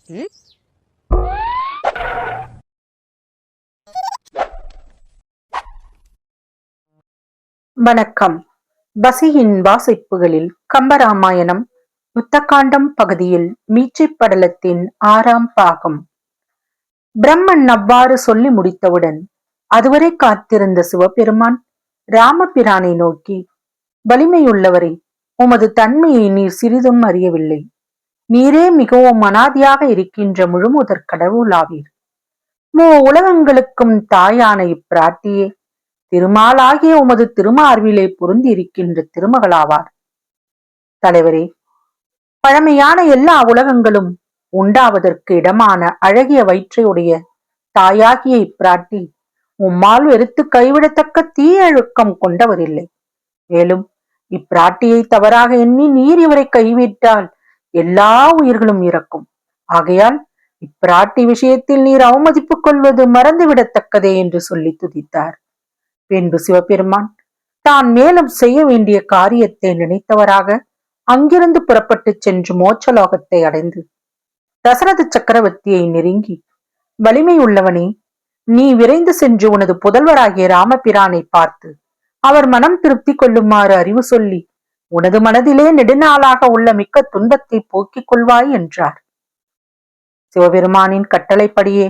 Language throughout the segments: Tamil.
ம்? வணக்கம். வசியின் வாசிப்புகளில் கம்பராமாயணம் யுத்தகாண்டம் பகுதியில் மீட்சிப் படலத்தின் 6ஆம் பாகம். பிரம்மன் அவ்வாறு சொல்லி முடித்தவுடன் அதுவரை காத்திருந்த சிவபெருமான் ராமபிரானை நோக்கி, வலிமையுள்ளவரே, உமது தன்மையை நீர் சிறிதும் அறியவில்லை. நீரே மிகவும் அனாதியாக இருக்கின்ற முழுமுதற் கடவுளாவீர். உலகங்களுக்கும் தாயான இப்பிராட்டியே திருமாலாகிய உமது திருமார்பிலே பொருந்தி இருக்கின்ற திருமகளாவார். தலைவரே, பழமையான எல்லா உலகங்களும் உண்டாவதற்கு இடமான அழகிய வயிற்றையுடைய தாயாகிய இப்பிராட்டி உம்மால் வெறுத்து கைவிடத்தக்க தீயழுக்கம் கொண்டவரில்லை. மேலும் இப்பிராட்டியை தவறாக எண்ணி நீர் இவரை கைவிட்டால் எல்லா உயிர்களும் இறக்கும். ஆகையால் இப்பிராட்டி விஷயத்தில் நீர் அவமதிப்பு கொள்வது மறந்துவிடத்தக்கதே என்று சொல்லி துதித்தார். பின்பு சிவபெருமான் தான் மேலும் செய்ய வேண்டிய காரியத்தை நினைத்தவராக அங்கிருந்து புறப்பட்டு சென்று மோட்சலோகத்தை அடைந்து தசரத சக்கரவர்த்தியை நெருங்கி, வலிமை உள்ளவனே, நீ விரைந்து சென்று உனது புதல்வராகிய ராமபிரானை பார்த்து அவர் மனம் திருப்தி கொள்ளுமாறு அறிவு சொல்லி உனது மனதிலே நெடுநாளாக உள்ள மிக்க துன்பத்தை போக்கிக் கொள்வாய் என்றார். சிவபெருமானின் கட்டளைப்படியே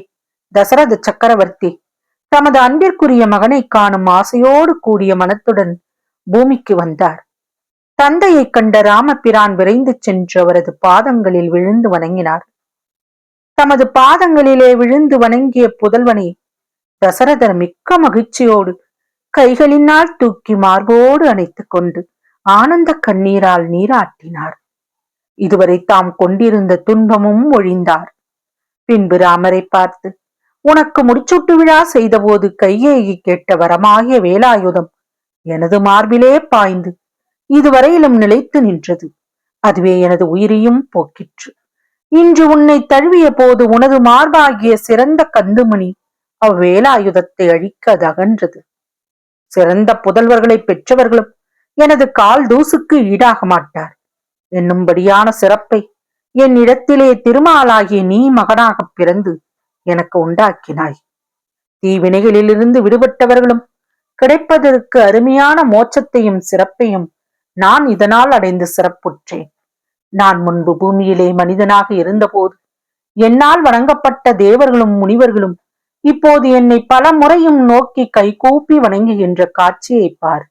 தசரத சக்கரவர்த்தி தமது அன்பிற்குரிய மகனை காணும் ஆசையோடு கூடிய மனத்துடன் பூமிக்கு வந்தார். தந்தையை கண்ட ராமபிரான் விரைந்து சென்று அவரது பாதங்களில் விழுந்து வணங்கினார். தமது பாதங்களிலே விழுந்து வணங்கிய புதல்வனை தசரதர் மிக்க மகிழ்ச்சியோடு கைகளினால் தூக்கி மார்போடு அணைத்துக் கொண்டு ஆனந்த கண்ணீரால் நீராட்டினார். இதுவரை தாம் கொண்டிருந்த துன்பமும் ஒழிந்தார். பின்பு ராமரை பார்த்து, உனக்கு முடிச்சூட்டு விழா செய்தபோது கையேகி கேட்ட வரமாகிய வேலாயுதம் எனது மார்பிலே பாய்ந்து இதுவரையிலும் நிலைத்து நின்றது. அதுவே எனது உயிரையும் போக்கிற்று. இன்று உன்னை தழுவிய போது உனது மார்பாகிய சிறந்த கந்துமணி அவ்வேலாயுதத்தை அழிக்க அது அகன்றது. சிறந்த புதல்வர்களை பெற்றவர்களும் எனது கால் தூசுக்கு ஈடாக மாட்டார் என்னும்படியான சிறப்பை என் இடத்திலே திருமாலாகிய நீ மகனாக பிறந்து எனக்கு உண்டாக்கினாய். தீவினைகளிலிருந்து விடுபட்டவர்களும் கிடைப்பதற்கு அருமையான மோட்சத்தையும் சிறப்பையும் நான் இதனால் அடைந்து சிறப்புற்றேன். நான் முன்பு பூமியிலே மனிதனாக இருந்தபோது என்னால் வணங்கப்பட்ட தேவர்களும் முனிவர்களும் இப்போது என்னை பல முறையும் நோக்கி கைகூப்பி வணங்குகின்ற காட்சியை பார்.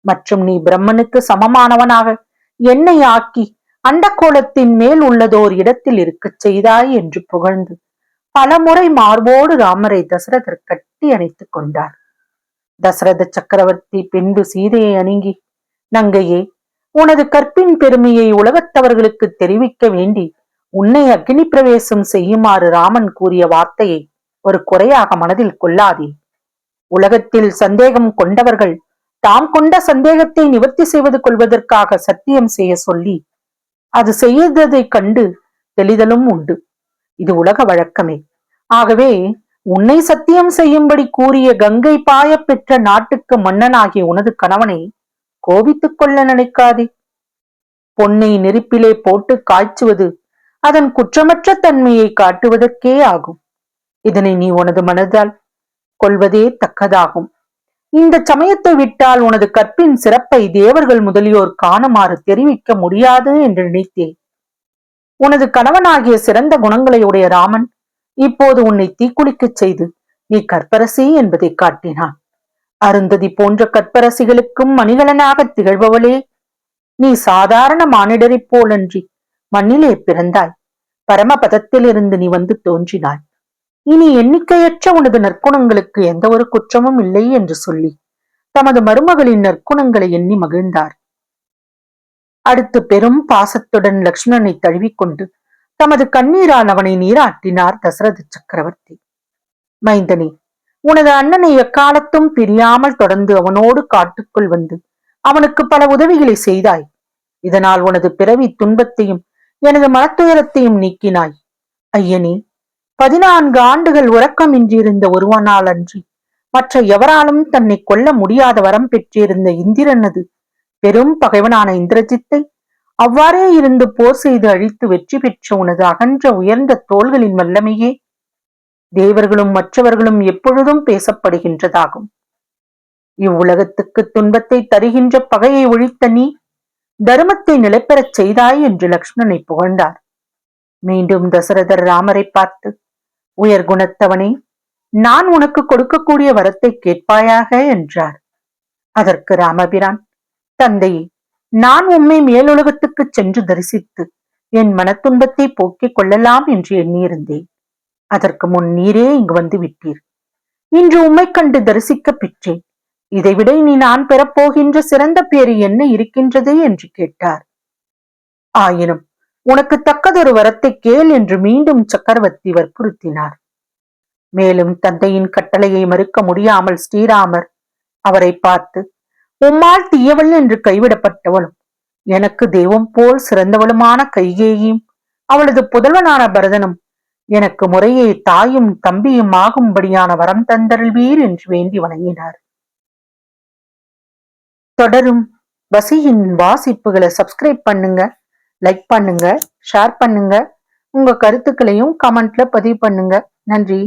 மற்றும் நீ பிரம்மனுக்கு சமமானவனாக என்னை ஆக்கி அண்டக்கோலத்தின் மேல் உள்ளதோர் இடத்தில் இருக்கச் செய்தாய் என்று புகழ்ந்து பலமுறை மார்போடு ராமரை தசரதர் கட்டி அணைத்துக் கொண்டார். தசரத சக்கரவர்த்தி பின்பு சீதையை அணுகி, நங்கையே, உனது கற்பின் பெருமையை உலகத்தவர்களுக்கு தெரிவிக்க வேண்டி உன்னை அக்னி பிரவேசம் செய்யுமாறு ராமன் கூறிய வார்த்தையை ஒரு குறையாக மனதில் கொள்ளாதே. உலகத்தில் சந்தேகம் கொண்டவர்கள் தாம் கொண்ட சந்தேகத்தை நிவர்த்தி செய்வது கொள்வதற்காக சத்தியம் செய்ய சொல்லி அது செய்ததை கண்டு தெளிதலும் உண்டு. இது உலக வழக்கமே. ஆகவே உன்னை சத்தியம் செய்யும்படி கூறிய கங்கை பாய பெற்ற நாட்டுக்கு மன்னனாகிய உனது கணவனை கோபித்துக் கொள்ள நினைக்காதே. பொன்னை நெருப்பிலே போட்டு காய்ச்சுவது அதன் குற்றமற்ற தன்மையை காட்டுவதற்கே ஆகும். இதனை நீ உனது மனதால் கொள்வதே தக்கதாகும். இந்த சமயத்தை விட்டால் உனது கற்பின் சிறப்பை தேவர்கள் முதலியோர் காணுமாறு தெரிவிக்க முடியாது என்று நினைத்தேன். உனது கணவனாகிய சிறந்த குணங்களை உடைய ராமன் இப்போது உன்னை தீக்குளிக்கச் செய்து நீ கற்பரசி என்பதை காட்டினான். அருந்ததி போன்ற கற்பரசிகளுக்கும் மணிகலனாக திகழ்பவளே, நீ சாதாரண மானிடரைப் போலன்றி மண்ணிலே பிறந்தாய். பரமபதத்திலிருந்து நீ வந்து தோன்றினாய். இனி எண்ணிக்கையற்ற உனது நற்குணங்களுக்கு எந்த ஒரு குற்றமும் இல்லை என்று சொல்லி தமது மருமகளின் நற்குணங்களை எண்ணி மகிழ்ந்தார். அடுத்து பெரும் பாசத்துடன் லக்ஷ்மணனை தழுவிக்கொண்டு தமது கண்ணீரால் அவனை நீராட்டினார் தசரத சக்கரவர்த்தி. மைந்தனே, உனது அண்ணனை எக்காலத்தும் பிரியாமல் தொடர்ந்து அவனோடு காட்டுக்குள் வந்து அவனுக்கு பல உதவிகளை செய்தாய். இதனால் உனது பிறவி துன்பத்தையும் எனது மனத்துயரத்தையும் நீக்கினாய். ஐயனே, 14 ஆண்டுகள் உறக்கமின்றியிருந்த ஒருவனால் அன்றி மற்ற எவராலும் தன்னை கொல்ல முடியாத வரம் பெற்றிருந்த இந்திரனது பெரும் பகைவனான இந்திரஜித்தை அவ்வாறே இருந்து போர் செய்து அழித்து வெற்றி பெற்ற உனது அகன்ற உயர்ந்த தோள்களின் வல்லமையே தேவர்களும் மற்றவர்களும் எப்பொழுதும் பேசப்படுகின்றதாகும். இவ்வுலகத்துக்கு துன்பத்தை தருகின்ற பகையை ஒழித்த நீ தர்மத்தை நிலைபெறச் செய்தாய் என்று லக்ஷ்மணனை புகழ்ந்தார். மீண்டும் தசரதர் ராமரை பார்த்து, உயர் குணத்தவனே, நான் உனக்கு கொடுக்கக்கூடிய வரத்தை கேட்பாயாக என்றார். அதற்கு ராமபிரான், தந்தையே, நான் உம்மை மேலுலகத்துக்கு சென்று தரிசித்து என் மனத்துன்பத்தை போக்கிக் கொள்ளலாம் என்று எண்ணியிருந்தேன். அதற்கு முன் நீரே இங்கு வந்து விட்டீர். இன்று உம்மை கண்டு தரிசிக்க பெற்றேன். இதைவிட இனி நான் பெறப்போகின்ற சிறந்த பேறு என்ன இருக்கின்றது என்று கேட்டார். ஆயினும் உனக்கு தக்கதொரு வரத்தை கேள் என்று மீண்டும் சக்கரவர்த்தி வற்புறுத்தினார். மேலும் தந்தையின் கட்டளையை மறுக்க முடியாமல் ஸ்ரீராமர் அவரை பார்த்து, உம்மால் தீயவள் என்று கைவிடப்பட்டவளும் எனக்கு தெய்வம் போல் சிறந்தவளுமான கைகேயும் அவளது புதல்வனான பரதனும் எனக்கு முறையே தாயும் தம்பியும் ஆகும்படியான வரம் தந்தருள்வீர் என்று வேண்டி வணங்கினார். தொடரும் வசியின் வாசிப்புகளை சப்ஸ்கிரைப் பண்ணுங்க, லைக் பண்ணுங்க, ஷேர் பண்ணுங்க, உங்க கருத்துக்களையும் கமெண்ட்ல பதிவு பண்ணுங்க. நன்றி.